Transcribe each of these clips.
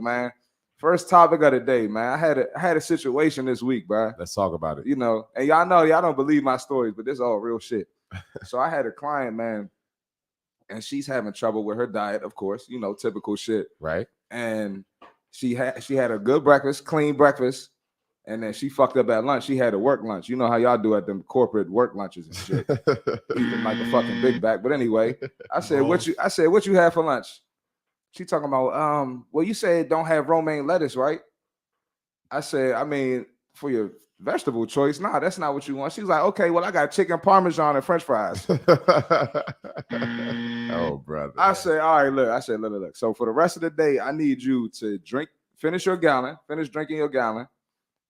man. First topic of the day, man. I had a situation this week, bro. Let's talk about it. You know, and y'all know y'all don't believe my stories, but this is all real shit. So I had a client, man, and she's having trouble with her diet, of course. You know, typical shit. Right. And she had a good breakfast, clean breakfast, and then she fucked up at lunch. She had a work lunch. You know how y'all do at them corporate work lunches and shit, eating like a fucking big back. But anyway, I said, what you had for lunch? She talking about, well, you said don't have romaine lettuce, right? I said, I mean, for your vegetable choice, nah, that's not what you want. She's like, okay, well, I got chicken parmesan and French fries. Oh, brother. I said, all right, look. I said, look. So for the rest of the day, I need you to finish drinking your gallon,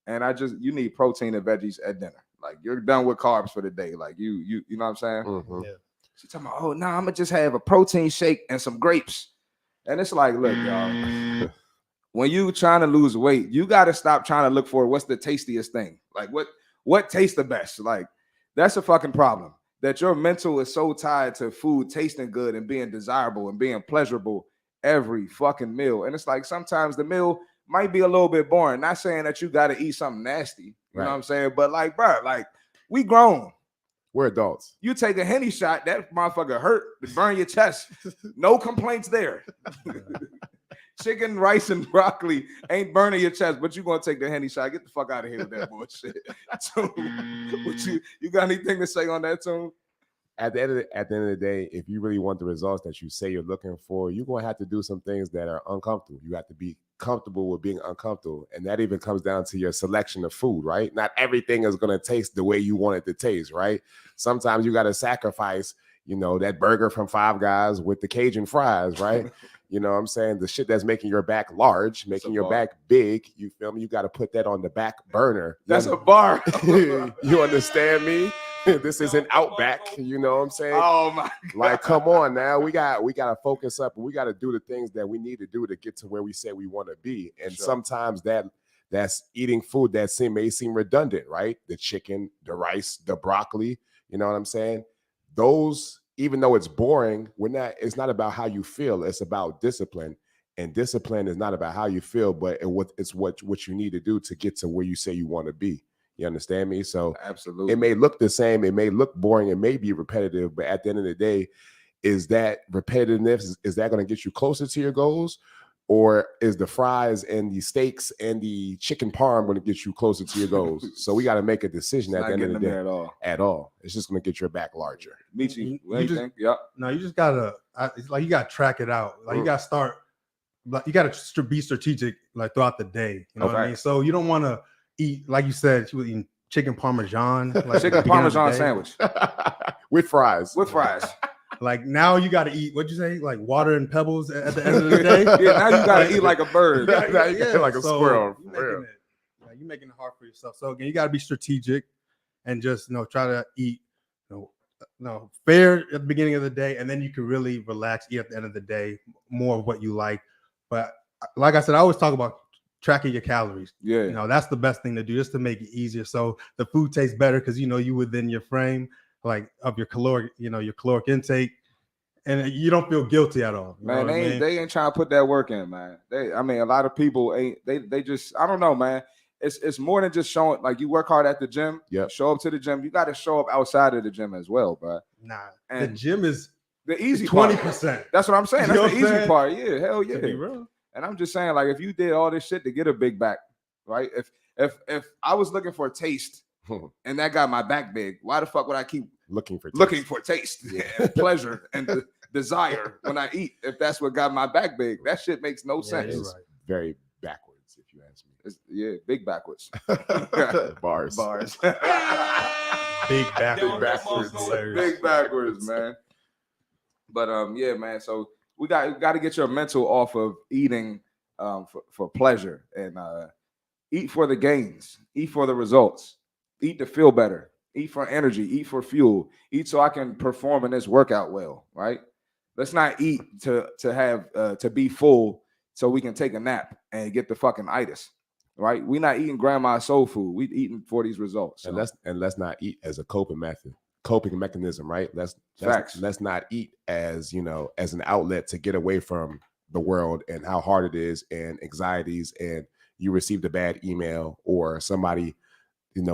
and you need protein and veggies at dinner. Like you're done with carbs for the day. Like you know what I'm saying? Mm-hmm. Yeah. She talking about, oh no, I'm gonna just have a protein shake and some grapes. And it's like, look, y'all, when you trying to lose weight, you got to stop trying to look for what's the tastiest thing. Like what tastes the best? Like that's a fucking problem. That your mental is so tied to food tasting good and being desirable and being pleasurable every fucking meal. And it's like sometimes the meal might be a little bit boring. Not saying that you got to eat something nasty. You know what I'm saying? But like, bro, like we grown. We're adults. You take a Henny shot, that motherfucker hurt to burn your chest. No complaints there. Chicken, rice, and broccoli ain't burning your chest, but you gonna take the Henny shot. Get the fuck out of here with that bullshit. You got anything to say on that, Tune? At the end of the day, if you really want the results that you say you're looking for, you're gonna have to do some things that are uncomfortable. You have to be comfortable with being uncomfortable, and that even comes down to your selection of food, right? Not everything is gonna taste the way you want it to taste, right? Sometimes you got to sacrifice, you know, that burger from Five Guys with the Cajun fries, right? You know what I'm saying? The shit that's making your back large, making your back big, you feel me? You got to put that on the back burner. That's a bar. You understand me? This is an Outback, you know what I'm saying? Oh my God. Like, come on now. We got to focus up, and we got to do the things that we need to do to get to where we say we want to be. And sometimes that's eating food that may seem redundant, right? The chicken, the rice, the broccoli, you know what I'm saying? Those, even though it's boring, it's not about how you feel. It's about discipline. And discipline is not about how you feel, but it's what you need to do to get to where you say you want to be. You understand me? So absolutely, it may look the same, it may look boring, it may be repetitive, but at the end of the day, is that repetitiveness, is that going to get you closer to your goals? Or is the fries and the steaks and the chicken parm going to get you closer to your goals? So we got to make a decision at the end of the day. At all. It's just going to get your back larger. Michi, No, you just gotta. It's like you gotta track it out. Like you gotta start. Like you gotta be strategic, like throughout the day. You know what I mean? So you don't want to eat, like you said, she was eating chicken parmesan, like chicken parmesan sandwich with fries. Like now you got to eat, what'd you say? Like water and pebbles at the end of the day? Yeah, now you got to eat like a bird. Now you got like a squirrel. You're making it hard for yourself. So again, you got to be strategic and just, try to eat, fair at the beginning of the day. And then you can really relax, eat at the end of the day, more of what you like. But like I said, I always talk about tracking your calories. Yeah. That's the best thing to do, just to make it easier. So the food tastes better because, you within your frame, like of your caloric, your caloric intake, and you don't feel guilty at all. Man, they ain't trying to put that work in, man. A lot of people ain't, they just, I don't know, man. It's more than just showing, like you work hard at the gym, show up to the gym. You got to show up outside of the gym as well, bro. Nah, and the gym is the easy 20%. That's what I'm saying. That's the easy part. Yeah, hell yeah. To be real. And I'm just saying, like, if you did all this shit to get a big back, right? If I was looking for a taste and that got my back big, why the fuck would I keep looking for taste and pleasure and desire when I eat? If that's what got my back big, that shit makes no sense. It's very backwards, if you ask me. Big backwards. Bars. Big backwards. Big backwards, man. But yeah, man. So we got to get your mental off of eating for pleasure and eat for the gains, eat for the results, eat to feel better, eat for energy, eat for fuel, eat so I can perform in this workout well, right? Let's not eat to have to be full so we can take a nap and get the fucking itis, right? We're not eating grandma's soul food. We eating for these results. So. And let's not eat as a coping mechanism, right? Let's not eat as, as an outlet to get away from the world and how hard it is and anxieties, and you received a bad email or somebody,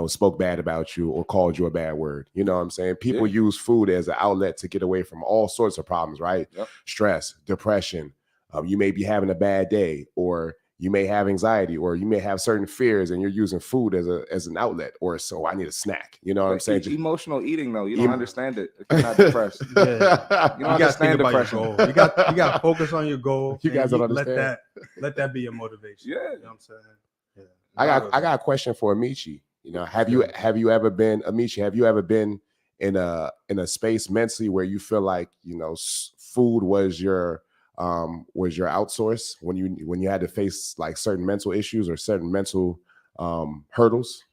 spoke bad about you or called you a bad word. You know what I'm saying? People use food as an outlet to get away from all sorts of problems, right? Yep. Stress, depression. You may be having a bad day, or you may have anxiety, or you may have certain fears, and you're using food as an outlet, or so I need a snack. You know what I'm saying? Emotional eating, though, you don't understand it if you're not depressed. Yeah. You don't understand depression. Your goal. You got to focus on your goal. You guys don't understand. Let that be your motivation. Yeah. You know what I'm saying? Yeah. I got a question for Amici. Have you ever been, Amici, have you ever been in a space mentally where you feel like, food was your outsource when you had to face like certain mental issues or certain mental hurdles?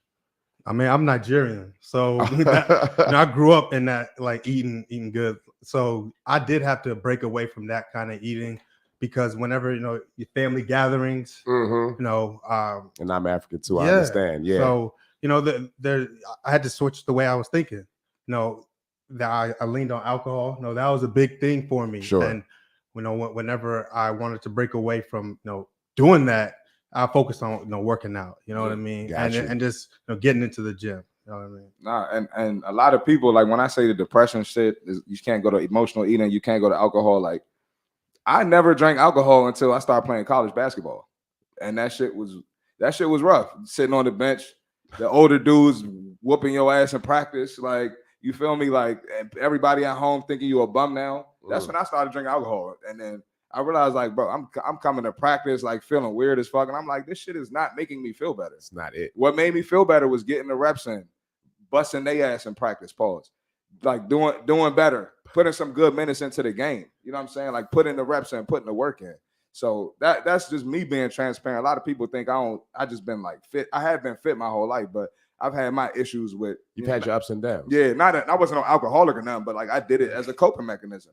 I mean, I'm Nigerian, so I grew up in that, like eating good. So I did have to break away from that kind of eating, because whenever your family gatherings, and I'm African too. I understand. Yeah. So I had to switch the way I was thinking. That I leaned on alcohol. That was a big thing for me. Sure. And whenever I wanted to break away from doing that, I focused on working out. You know what I mean? Gotcha. And just getting into the gym. You know what I mean? Nah, and a lot of people, like when I say the depression shit, you can't go to emotional eating, you can't go to alcohol. Like I never drank alcohol until I started playing college basketball, and that shit was rough. Sitting on the bench, the older dudes whooping your ass in practice, like you feel me, like everybody at home thinking you a bum now. That's when I started drinking alcohol, and then I realized, like, bro, I'm coming to practice like feeling weird as fuck, and I'm like, this shit is not making me feel better. It's not it. What made me feel better was getting the reps in, busting their ass in practice. Pause. Like doing better, putting some good minutes into the game. You know what I'm saying? Like putting the reps in, putting the work in. So that's just me being transparent. A lot of people think I just been like fit. I have been fit my whole life, but I've had my issues with. You've had your ups and downs. Yeah, I wasn't an alcoholic or nothing, but like I did it as a coping mechanism.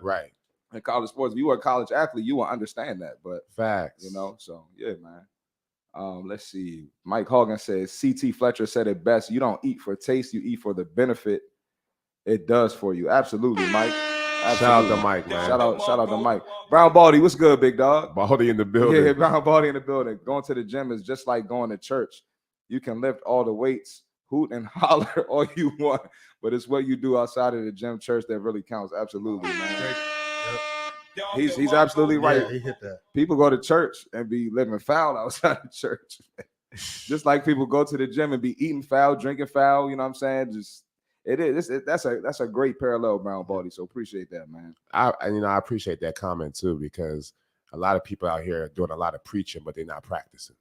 Right. In college sports, if you were a college athlete, you will understand that. But facts. So yeah, man. Let's see. Mike Hogan says C.T. Fletcher said it best. You don't eat for taste, you eat for the benefit it does for you. Absolutely, Mike. Absolutely. Shout out to Mike, man. Shout out to Mike. Brown Baldy, what's good, big dog? Baldy in the building. Yeah, Brown Baldy in the building. Going to the gym is just like going to church. You can lift all the weights, hoot and holler all you want, but it's what you do outside of the gym, church that really counts. Absolutely, man. He's absolutely right. Yeah, he hit that. People go to church and be living foul outside of church. Just like people go to the gym and be eating foul, drinking foul. You know what I'm saying? That's a great parallel, Brown Baldy. So appreciate that, man. I appreciate that comment too, because a lot of people out here are doing a lot of preaching, but they're not practicing.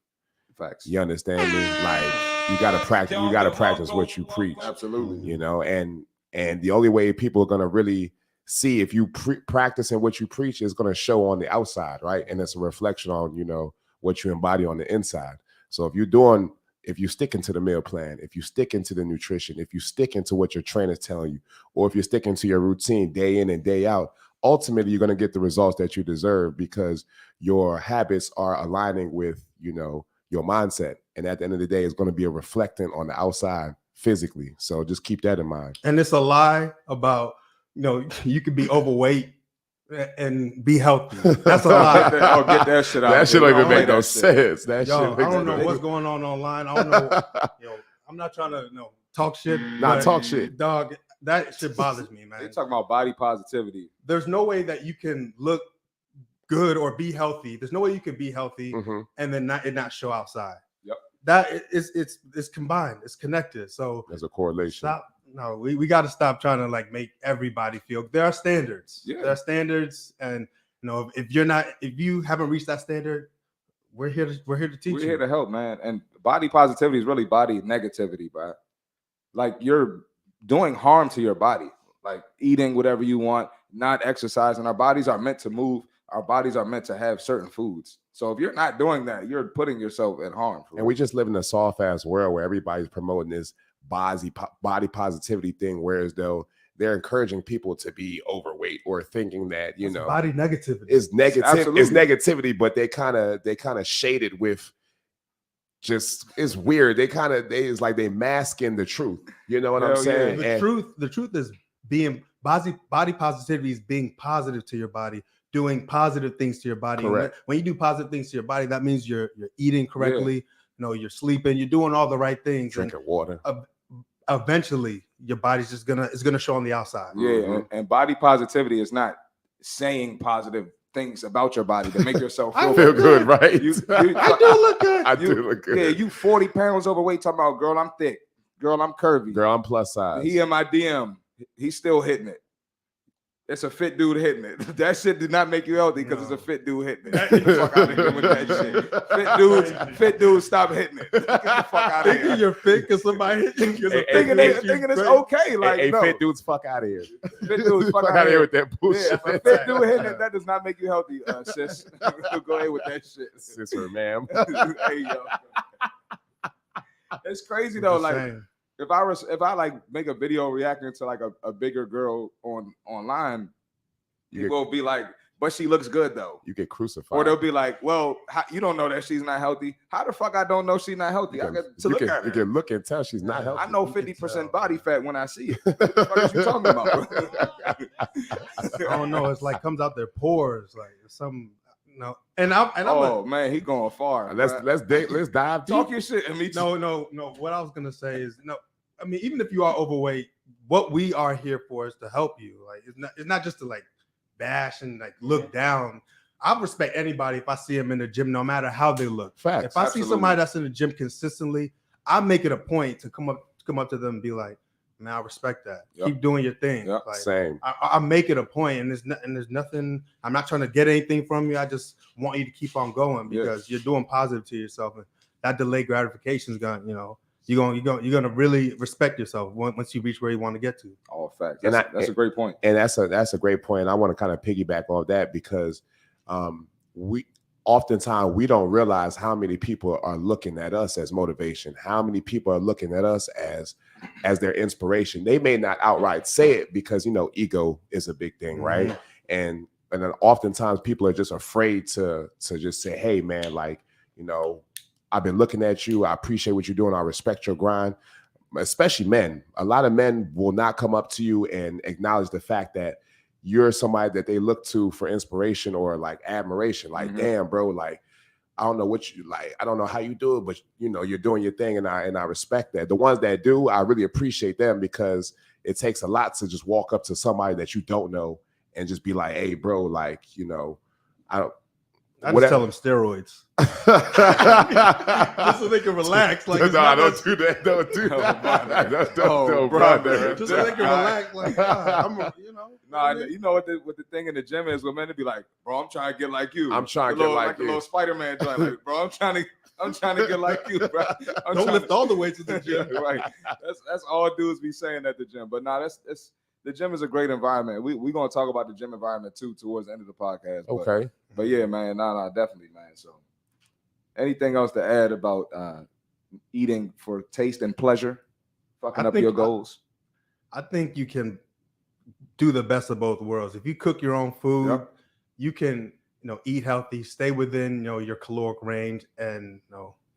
Facts. You understand me? Like you gotta practice. You gotta practice what you preach. Absolutely. And the only way people are gonna really see if you practicing what you preach is gonna show on the outside, right? And it's a reflection on what you embody on the inside. So if you stick into the meal plan, if you stick into the nutrition, if you stick into what your trainer's telling you, or if you're sticking to your routine day in and day out, ultimately you're going to get the results that you deserve because your habits are aligning with, your mindset. And at the end of the day, it's going to be a reflecting on the outside physically. So just keep that in mind. And it's a lie about, you could be overweight and be healthy. That's a lie. Get that shit out. That shit don't even make no sense. That shit. I don't know what's going on online. I don't know. I'm not trying to talk shit. Talk shit, dog. That shit bothers me, man. They talking about body positivity. There's no way that you can look good or be healthy. There's no way you can be healthy and then not show outside. Yep. That it's combined. It's connected. So there's a correlation. We got to stop trying to make everybody feel. There are standards. Yeah. There are standards, and if you haven't reached that standard, we're here to teach you. We're here to help, man. And body positivity is really body negativity, bro. Like you're doing harm to your body, like eating whatever you want, not exercising. Our bodies are meant to move. Our bodies are meant to have certain foods. So if you're not doing that, you're putting yourself in harm. And we just live in a soft-ass world where everybo's promoting this body positivity thing, whereas though they're encouraging people to be overweight or thinking that body negativity is negative. Absolutely. It's negativity, but they kind of shade it with just it's weird. It's like they masking the truth. You know what I'm saying? The truth is being body positivity is being positive to your body, doing positive things to your body. Correct. When you do positive things to your body, that means you're eating correctly. You're sleeping. You're doing all the right things. Drinking water. Eventually, your body's just gonna show on the outside. Yeah, and body positivity is not saying positive things about your body to make yourself feel good, right? I do look good. I do look good. Yeah, you 40 pounds overweight talking about, girl, I'm thick. Girl, I'm curvy. Girl, I'm plus size. He in my DM. He's still hitting it. It's a fit dude hitting it. That shit did not make you healthy because it's a fit dude hitting it. Get the fuck out of here with that shit. Fit dudes, stop hitting it. Get the fuck out of here. You're fit because somebody hit you. Thinking it's okay. Like, hey, no. fit dudes, fuck out of here. Fit dudes, fuck out of here with that bullshit. Yeah, fit dude hitting it, that does not make you healthy, sis. Go ahead with that shit. Sister, ma'am. Hey, yo. It's crazy though. Like, if I like make a video reacting to like a bigger girl online, people will be like, but she looks good though. You get crucified. Or they'll be like, well, you don't know that she's not healthy. How the fuck I don't know she's not healthy? I got to look at her. You can look and tell she's not healthy. I know 50% body fat when I see it. What the fuck are you talking about? I don't know. It's like comes out their pores, like some. No, Man, he going far. Let's dive deep. Talk your shit. No. What I was gonna say is no. I mean, even if you are overweight, what we are here for is to help you. Like, it's not just to like bash and like look down. I respect anybody if I see them in the gym, no matter how they look. Facts. If I see somebody that's in the gym consistently, I make it a point to come up to them and be like, man, I respect that. Yep. Keep doing your thing. Yep. Like, Same. I make it a point, and there's nothing. I'm not trying to get anything from you. I just want you to keep on going because you're doing positive to yourself, and that delayed gratification is gonna, you're gonna really respect yourself once you reach where you want to get to. All facts. That's a great point. And that's a great point. I want to kind of piggyback on that because oftentimes we don't realize how many people are looking at us as motivation, how many people are looking at us as their inspiration. They may not outright say it because ego is a big thing, right? Mm-hmm. And then oftentimes people are just afraid to just say, hey man, like, I've been looking at you. I appreciate what you're doing. I respect your grind. Especially men. A lot of men will not come up to you and acknowledge the fact that you're somebody that they look to for inspiration or like admiration. Like, damn, bro, like, I don't know what you like. I don't know how you do it, but you're doing your thing, and I respect that. The ones that do, I really appreciate them because it takes a lot to just walk up to somebody that you don't know and just be like, hey, bro, like, I just tell them steroids. Just so they can relax. Like, no, don't do that. Don't do that. Don't, brother. Just so they can relax. Like, what the thing in the gym is, when men to be like, bro, I'm trying to get like you. I'm trying to get like you. The little Spider-Man joint, like, bro, I'm trying to get like you, bro. Don't lift all the weights at the gym. Right. That's all dudes be saying at the gym. But that's the gym is a great environment. We're gonna talk about the gym environment too towards the end of the podcast. Okay. But yeah, man, definitely, man. So anything else to add about eating for taste and pleasure, fucking up your goals? I think you can do the best of both worlds. If you cook your own food, you can, eat healthy, stay within, your caloric range, and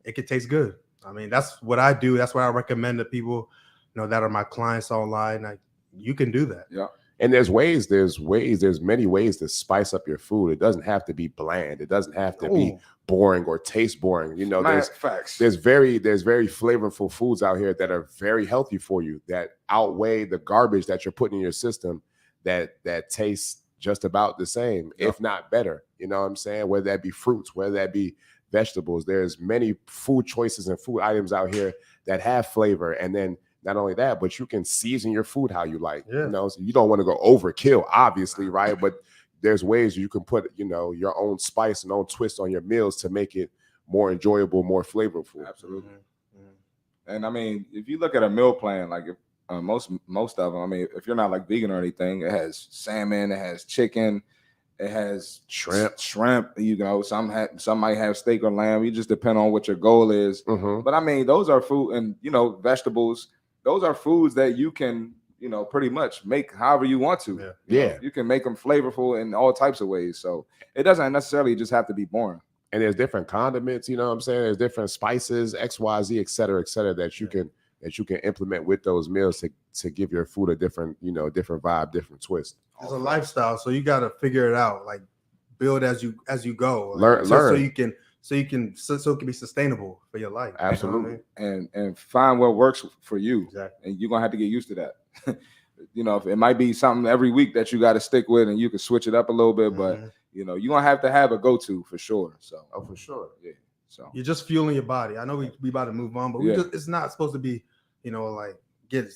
it can taste good. I mean, that's what I do. That's what I recommend to people, that are my clients online. Like, you can do that. Yeah. And there's many ways to spice up your food. It doesn't have to be bland. It doesn't have to be boring or taste boring. There's very flavorful foods out here that are very healthy for you, that outweigh the garbage that you're putting in your system that tastes just about the same, if not better. You know what I'm saying? Whether that be fruits, whether that be vegetables. There's many food choices and food items out here that have flavor. And then not only that, but you can season your food how you like. So you don't want to go overkill, obviously, right? But there's ways you can put, your own spice and own twist on your meals to make it more enjoyable, more flavorful. Absolutely. Mm-hmm. And I mean, if you look at a meal plan, like most of them, I mean, if you're not like vegan or anything, it has salmon, it has chicken, it has shrimp. Some might have steak or lamb. You just depend on what your goal is. Mm-hmm. But I mean, those are food, and vegetables. Those are foods that you can, pretty much make however you want to. You can make them flavorful in all types of ways. So it doesn't necessarily just have to be boring. And there's different condiments, what I'm saying? There's different spices, X, Y, Z, et cetera, that you can implement with those meals to give your food a different, different vibe, different twist. It's a lifestyle, so you got to figure it out. Like, build as you go. Learn. so you can it can be sustainable for your life. Absolutely. You know what I mean? And find what works for you. Exactly. And you're gonna have to get used to that. You know, if it might be something every week that you got to stick with, and you can switch it up a little bit, but you know, you're gonna have a go-to for sure. So for sure. yeah. So You're just fueling your body. I know we about to move on, but it's not supposed to be, you know, like you're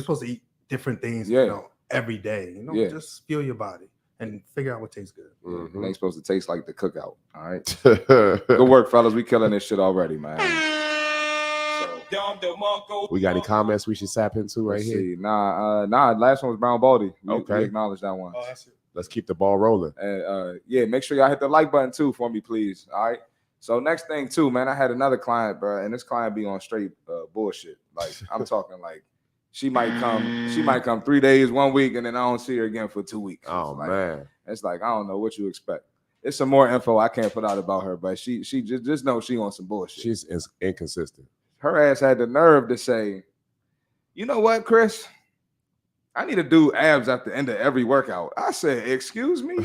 supposed to eat different things, you know, every day. You know, just fuel your body and figure out what tastes good. It ain't supposed to taste like the cookout. All right. Good work, fellas. We killing this shit already, man. So, we got any comments we should sap into right here? See. Nah. Last one was Brown Baldy. We acknowledge that one. Oh, that's it. Let's keep the ball rolling. And make sure y'all hit the like button too for me, please. All right. So next thing too, man, I had another client, bro, and this client be on straight bullshit. Like I'm talking like she might come 3 days, 1 week, and then I don't see her again for 2 weeks. Oh man, it's like I don't know what you expect. It's some more info I can't put out about her, but she just knows she on some bullshit. She's inconsistent. Her ass had the nerve to say, "You know what, Chris? I need to do abs at the end of every workout." I said, "Excuse me."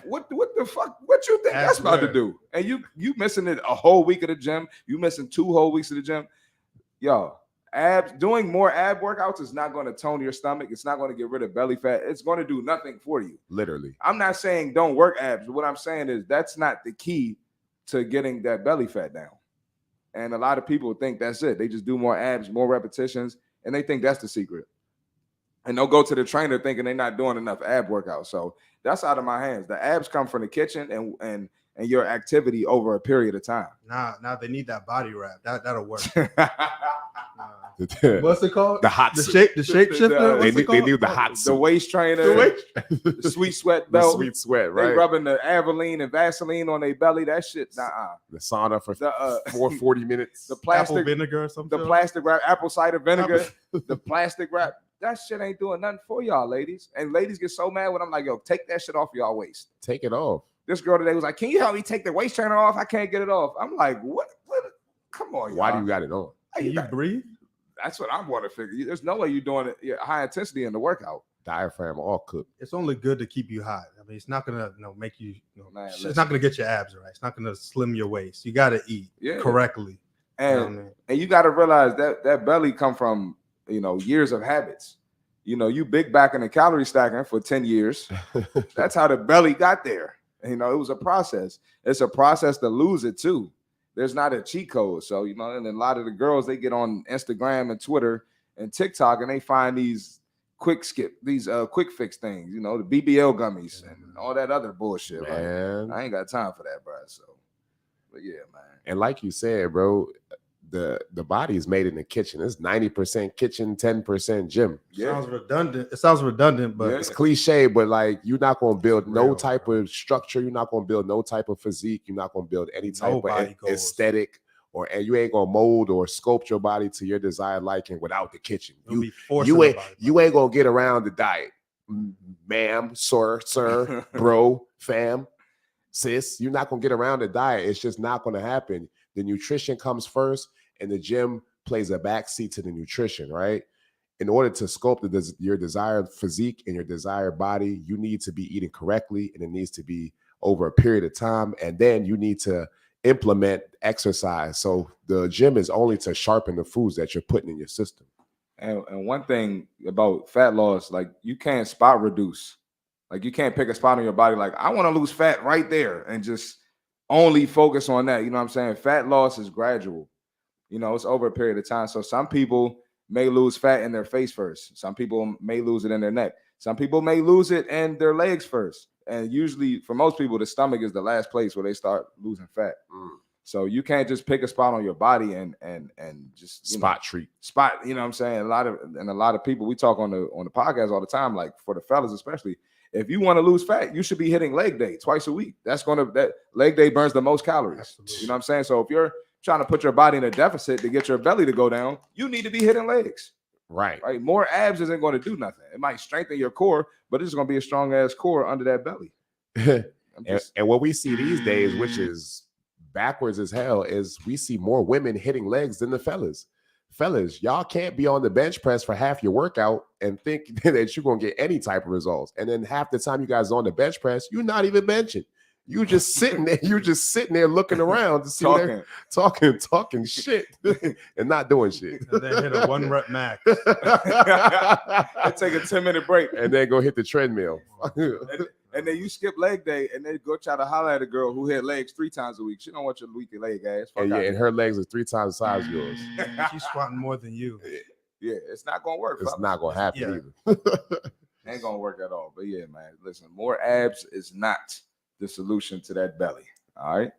What the fuck? What you think that's about to do? And you missing it a whole week of the gym. You missing 2 whole weeks of the gym. Yo, doing more ab workouts is not going to tone your stomach. It's not going to get rid of belly fat. It's going to do nothing for you. Literally. I'm not saying don't work abs. What I'm saying is that's not the key to getting that belly fat down. And a lot of people think that's it. They just do more abs, more repetitions, and they think that's the secret. And they'll go to the trainer thinking they're not doing enough ab workouts. So that's out of my hands. The abs come from the kitchen and your activity over a period of time. Nah, they need that body wrap. That'll work. What's it called? The shape shifter. They need the hot suit. The waist trainer, the sweet sweat belt. The sweet sweat, right? They rubbing the Aveline and Vaseline on their belly. That shit, The sauna for 40 minutes. The plastic apple vinegar or something. The plastic wrap, apple cider vinegar. The plastic wrap. That shit ain't doing nothing for y'all, ladies. And ladies get so mad when I'm like, yo, take that shit off y'all waist. Take it off. This girl today was like, can you help me take the waist trainer off? I can't get it off. I'm like, what? Come on, y'all. Why do you got it on? Can you breathe? That's what I want to figure. There's no way you're doing it high intensity in the workout. Diaphragm all cooked. It's only good to keep you hot. I mean, it's not gonna make you. It's not gonna get your abs right. It's not gonna slim your waist. You got to eat correctly. And you got to realize that belly come from years of habits. You big backing and calorie stacking for 10 years. That's how the belly got there. It was a process. It's a process to lose it too. There's not a cheat code. So, and a lot of the girls, they get on Instagram and Twitter and TikTok and they find these quick fix things, the BBL gummies and all that other bullshit. Man. I ain't got time for that, bro. So, but yeah, man. And like you said, bro, the body is made in the kitchen. It's 90% kitchen, 10% gym. Sounds redundant. It sounds redundant, but it's cliche. But like, you're not gonna build no type of structure. You're not gonna build no type of physique. You're not gonna build any type of aesthetic, and you ain't gonna mold or sculpt your body to your desired liking without the kitchen. You ain't gonna get around the diet, ma'am, sir, bro, fam, sis. You're not gonna get around the diet. It's just not gonna happen. The nutrition comes first, and the gym plays a backseat to the nutrition, right? In order to sculpt your desired physique and your desired body, you need to be eating correctly, and it needs to be over a period of time. And then you need to implement exercise. So the gym is only to sharpen the foods that you're putting in your system. And one thing about fat loss, like you can't spot reduce. Like you can't pick a spot on your body. Like I want to lose fat right there and just only focus on that. You know what I'm saying? Fat loss is gradual. It's over a period of time. So some people may lose fat in their face first. Some people may lose it in their neck. Some people may lose it in their legs first. And usually for most people, the stomach is the last place where they start losing fat. So you can't just pick a spot on your body and just treat. You know what I'm saying? A lot of people, we talk on the podcast all the time, like for the fellas especially. If you want to lose fat, you should be hitting leg day twice a week. That leg day burns the most calories. Absolutely. You know what I'm saying? So if you're trying to put your body in a deficit to get your belly to go down, you need to be hitting legs. Right. More abs isn't going to do nothing. It might strengthen your core, but it's going to be a strong ass core under that belly. And what we see these days, which is backwards as hell, is we see more women hitting legs than the fellas. fellas, y'all can't be on the bench press for half your workout and think that you're going to get any type of results. And then half the time you guys on the bench press, you're not even benching. You just sitting there. You just sitting there looking around to see talking shit and not doing shit. And then hit a 1 rep max. And take a 10-minute break. And then go hit the treadmill. And then you skip leg day and then go try to holler at a girl who hit legs 3 times a week. She don't want your weak leg ass. And her legs are 3 times the size of yours. She's squatting more than you. Yeah, it's not gonna work. It's not gonna happen Yeah. either. Ain't gonna work at all. But yeah, man, listen, more abs is not the solution to that belly. All right.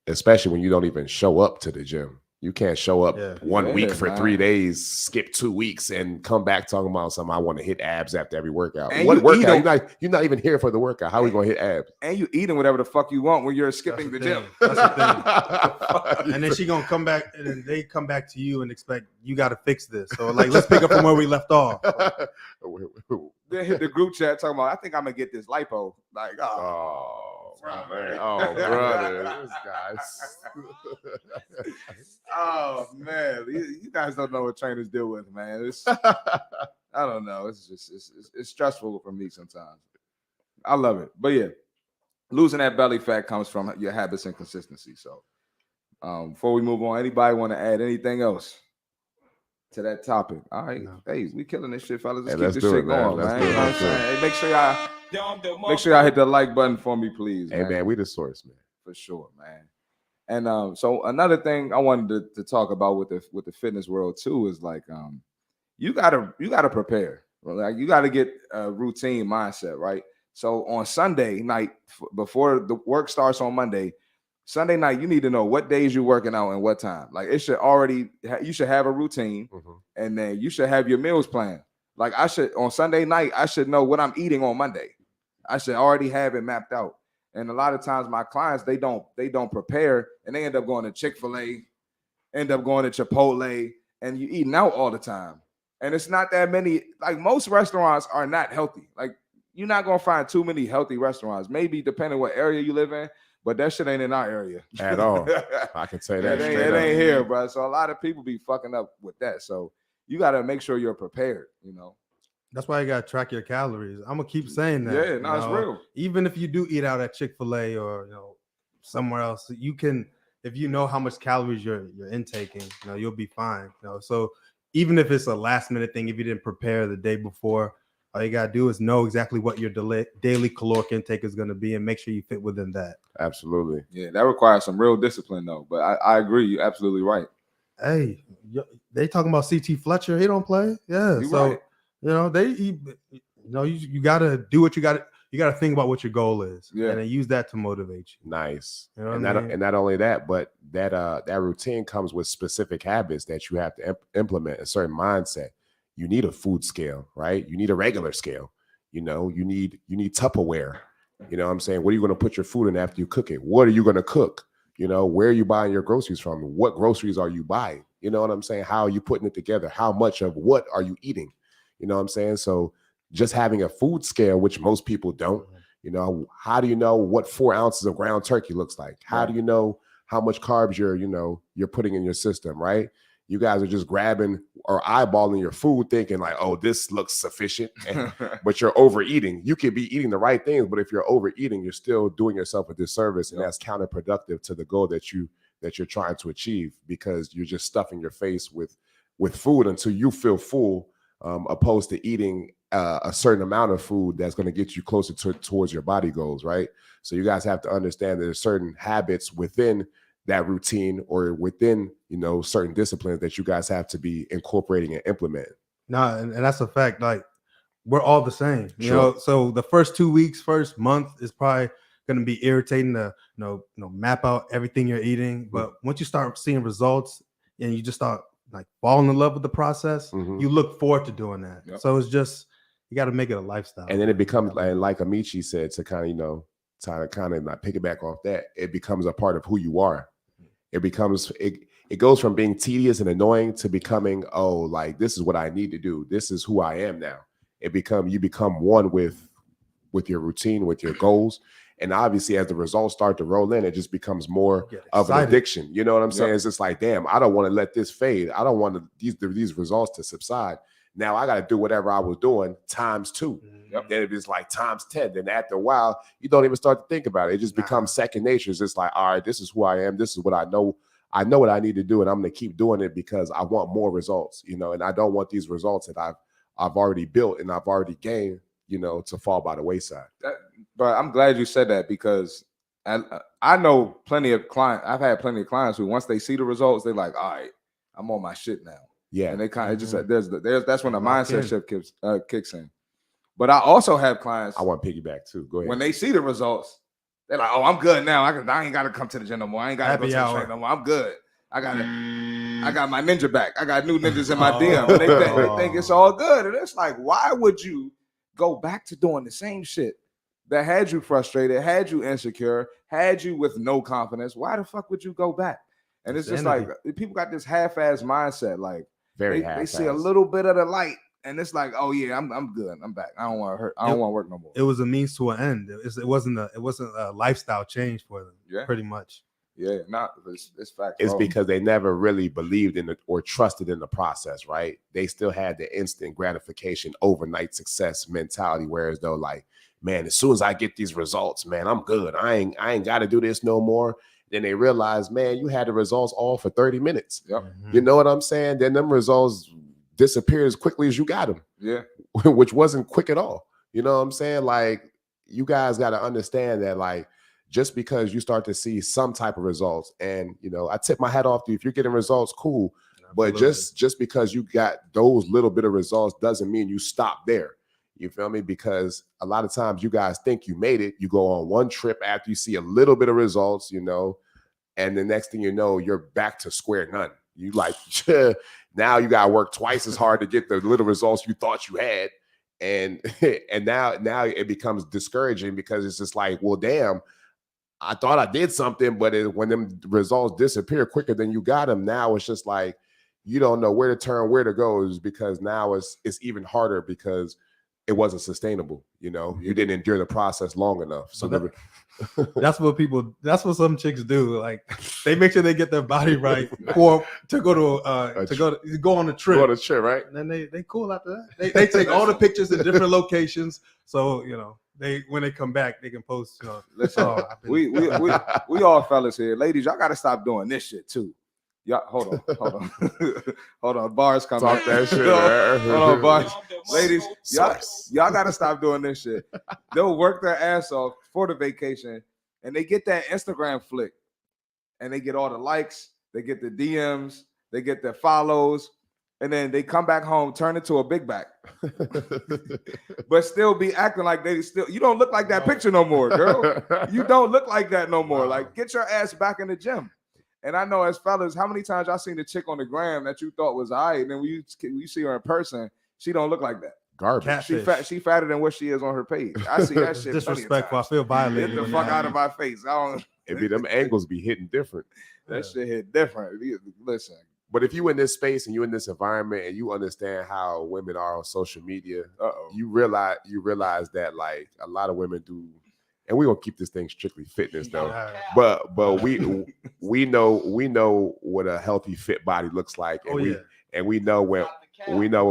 Especially when you don't even show up to the gym. You can't show up 1 week for 3 days, skip 2 weeks, and come back talking about something. I want to hit abs after every workout. And what workout? You're not even here for the workout. How are we gonna hit abs? And you eating whatever the fuck you want when you're skipping the gym. That's the thing. And then she gonna come back, and then they come back to you and expect you got to fix this. So like, let's pick up from where we left off. Then hit the group chat talking about, I think I'm gonna get this lipo. Like, man. Oh, brother, this guy's. Oh man, you guys don't know what trainers deal with, man. I don't know. It's just it's stressful for me sometimes. I love it, but yeah, losing that belly fat comes from your habits and consistency. So, before we move on, anybody want to add anything else to that topic? All right, hey, we killing this shit, fellas. Let's keep this shit going, man. You know what I'm saying? Hey, make sure y'all hit the like button for me, please. Hey, man, we the source, man, for sure, man. And so another thing I wanted to talk about with the fitness world too is like you gotta prepare. Like you gotta get a routine mindset, right? So on Sunday night, before the work starts on Monday, Sunday night, you need to know what days you're working out and what time. Like it should you should have a routine, and then you should have your meals planned. Like on Sunday night, I should know what I'm eating on Monday. I should already have it mapped out. And a lot of times my clients, they don't prepare, and they end up going to Chick-fil-A, end up going to Chipotle, and you eating out all the time. And it's not that many, like most restaurants are not healthy. Like you're not going to find too many healthy restaurants, maybe depending what area you live in, but that shit ain't in our area. At all. I can say that. It ain't here, bro. So a lot of people be fucking up with that. So you got to make sure you're prepared, you know. That's why you got to track your calories. I'm going to keep saying that. Yeah, no, it's real. Even if you do eat out at Chick-fil-A or, somewhere else, you can, if you know how much calories you're intaking, you'll be fine. So even if it's a last minute thing, if you didn't prepare the day before, all you got to do is know exactly what your daily caloric intake is going to be and make sure you fit within that. Absolutely. Yeah, that requires some real discipline though. But I agree. You're absolutely right. Hey, they talking about CT Fletcher. He don't play. Yeah. You're so, right. You got to do what you got to think about what your goal is, and then use that to motivate you. Nice. You know and not only that, but that routine comes with specific habits that you have to implement, a certain mindset. You need a food scale, right? You need a regular scale. You need Tupperware. You know what I'm saying? What are you going to put your food in after you cook it? What are you going to cook? Where are you buying your groceries from? What groceries are you buying? You know what I'm saying? How are you putting it together? How much of what are you eating? You know what I'm saying? So just having a food scale, which most people don't, how do you know what 4 ounces of ground turkey looks like? How do you know how much carbs you're putting in your system, right? You guys are just grabbing or eyeballing your food thinking like, oh, this looks sufficient, but you're overeating. You could be eating the right things, but if you're overeating, you're still doing yourself a disservice, and that's counterproductive to the goal that you're trying to achieve, because you're just stuffing your face with food until you feel full, opposed to eating a certain amount of food that's going to get you closer towards your body goals, right? So you guys have to understand that there's certain habits within that routine or within, certain disciplines that you guys have to be incorporating and implementing. No, and that's a fact. Like we're all the same, Sure. So the first 2 weeks, first month is probably going to be irritating to, map out everything you're eating. But once you start seeing results and you just start like falling in love with the process, you look forward to doing that. Yep. So it's just, you got to make it a lifestyle. And then it becomes, like Amici said, to kind of, like piggyback off that, it becomes a part of who you are. It becomes, it goes from being tedious and annoying to becoming, oh, like this is what I need to do. This is who I am now. You become one with your routine, with your goals. And obviously, as the results start to roll in, it just becomes more Get of an excited. addiction. You know what I'm saying? Yep. It's just like, damn, I don't want to let this fade. I don't want these results to subside. Now I got to do whatever I was doing times 2. Yep. Then if it's like times 10, then after a while, you don't even start to think about it. It just becomes second nature. It's just like, all right, this is who I am. This is what I know. I know what I need to do, and I'm going to keep doing it because I want more results, you know, and I don't want these results that I've already built and I've already gained, you know, to fall by the wayside. But I'm glad you said that, because I know plenty of clients. I've had plenty of clients who, once they see the results, they're like, all right, I'm on my shit now. Yeah. And they kind of just that's when the Lock mindset in. shift kicks in. But I also have clients, I want to piggyback too. Go ahead. when they see the results, they're like, oh, I'm good now. I ain't got to come to the gym no more. I ain't got to go to Happy the hour. train no more. I'm good. I got my ninja back. I got new ninjas in my DM. And they think it's all good. And it's like, why would you go back to doing the same shit that had you frustrated, had you insecure, had you with no confidence? Why the fuck would you go back? And it's just like, people got this half-ass mindset. Like, they see a little bit of the light, and it's like, oh yeah, I'm good. I'm back. I don't want to hurt. I don't want to work no more. It was a means to an end. It wasn't a lifestyle change for them. Yeah. Pretty much. Yeah, it's fact. It's because they never really believed in it or trusted in the process, right? They still had the instant gratification, overnight success mentality. Whereas though, like, man, as soon as I get these results, man, I'm good. I ain't got to do this no more. Then they realize, man, you had the results all for 30 minutes. Yep. You know what I'm saying? Then them results disappear as quickly as you got them. Yeah. Which wasn't quick at all. You know what I'm saying? Like, you guys got to understand that, like, just because you start to see some type of results, and, you know, I tip my hat off to you. If you're getting results, cool. But just because you got those little bit of results doesn't mean you stop there. You feel me? Because a lot of times you guys think you made it. You go on one trip after you see a little bit of results, you know, and the next thing you know, you're back to square none. You like, now you got to work twice as hard to get the little results you thought you had. And now it becomes discouraging, because it's just like, well, damn, I thought I did something, but when them results disappear quicker than you got them, now it's just like, you don't know where to turn, where to go, is because now it's even harder, because it wasn't sustainable. You know, you didn't endure the process long enough. So that's what some chicks do. Like, they make sure they get their body right to go on a trip. Go on a trip, right? And then they cool after that. They take all the pictures in different locations. So, you know, when they come back, they can post. You know, listen, we all fellas here, ladies, y'all got to stop doing this shit too. Y'all, hold on, hold on. Bars coming. Talk that shit. Hold on, bars. Ladies, y'all got to stop doing this shit. They'll work their ass off for the vacation, and they get that Instagram flick, and they get all the likes, they get the DMs, they get their follows, and then they come back home, turn into a big back, but still be acting like you don't look like that picture no more, girl. You don't look like that no more. Like, get your ass back in the gym. And I know, as fellas, how many times y'all seen a chick on the gram that you thought was all right, and then when you see her in person, she don't look like that. Garbage. She fatter than what she is on her page. I see that shit. Disrespectful. I feel violated. Get the fuck out of my face. It be them angles be hitting different. That shit hit different. Listen. But if you in this space and you in this environment and you understand how women are on social media, you realize that, like, a lot of women do. And we're gonna keep this thing strictly fitness though. But we know what a healthy fit body looks like. And we know what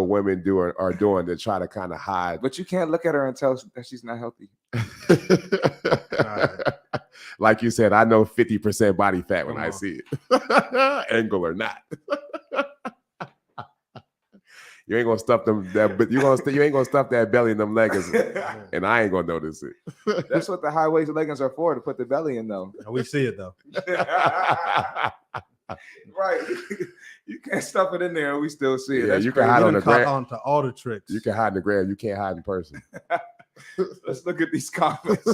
women are doing to try to kind of hide. But you can't look at her and tell that she's not healthy. Like you said, I know 50% body fat when I see it. Angle or not. You ain't gonna stuff them that, but you ain't gonna stuff that belly in them leggings, and I ain't gonna notice it. That's what the high waist leggings are for, to put the belly in, though. We see it though. Right. You can't stuff it in there and we still see it. Yeah, you can hide on the gram. On to all the tricks. You can hide in the gram. You can't hide in person. Let's look at these comments.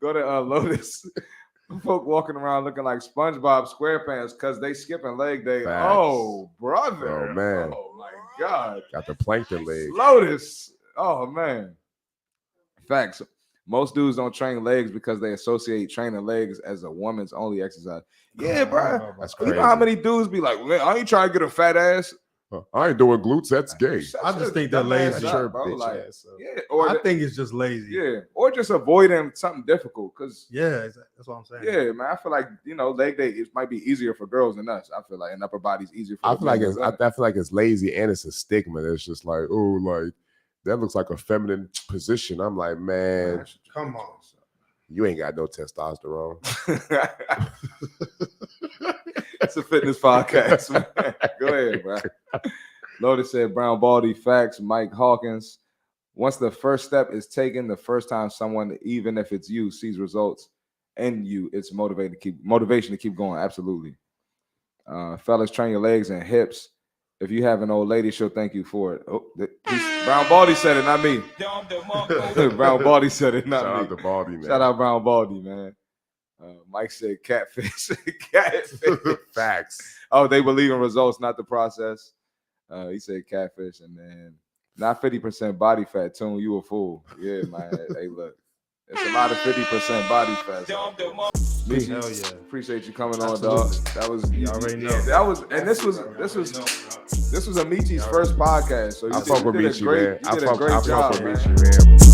Go to Lotus. Folk walking around looking like SpongeBob SquarePants because they skipping leg day. Facts. Oh, brother. Oh, man. Oh, my God. Got the plankton leg. Lotus. Oh, man. Facts. Most dudes don't train legs because they associate training legs as a woman's only exercise. Yeah, bro. That's crazy. You know how many dudes be like, man, I ain't trying to get a fat ass. I ain't doing glutes. That's gay. I just think they're lazy. Sure, bro. bitch Like, ass up. yeah, or I think it's just lazy. yeah, or just avoiding something difficult. Cause Yeah, that's what I'm saying. yeah, man, I feel like leg day it might be easier for girls than us. I feel like an upper body's easier for. I feel like it's lazy and it's a stigma. It's just like, oh, like that looks like a feminine position. I'm like, man, Come on. you ain't got no testosterone. It's a fitness podcast, man. Go ahead, bro. Lotus said Brown Baldy facts. Mike Hawkins. Once the first step is taken, the first time someone, even if it's you, sees results in you, it's motivation to keep going. Absolutely. Fellas, train your legs and hips. If you have an old lady, she'll thank you for it. Oh, Brown Baldy said it, not me. Brown Baldy said it, not me. Shout out to Baldy, man. Shout out Brown Baldy, man. Mike said catfish. Catfish. Facts. Oh, they believe in results, not the process. He said catfish, and then not 50% body fat. Tune, you a fool. Yeah, man. Hey, look, it's a lot of 50% body fat. Hell yeah. Appreciate you coming Absolutely. on, dog. That was You already know. Yeah, that was, and this was Amichi's first podcast. So I fuck with Michi, man. I fuck with job, Michi, man.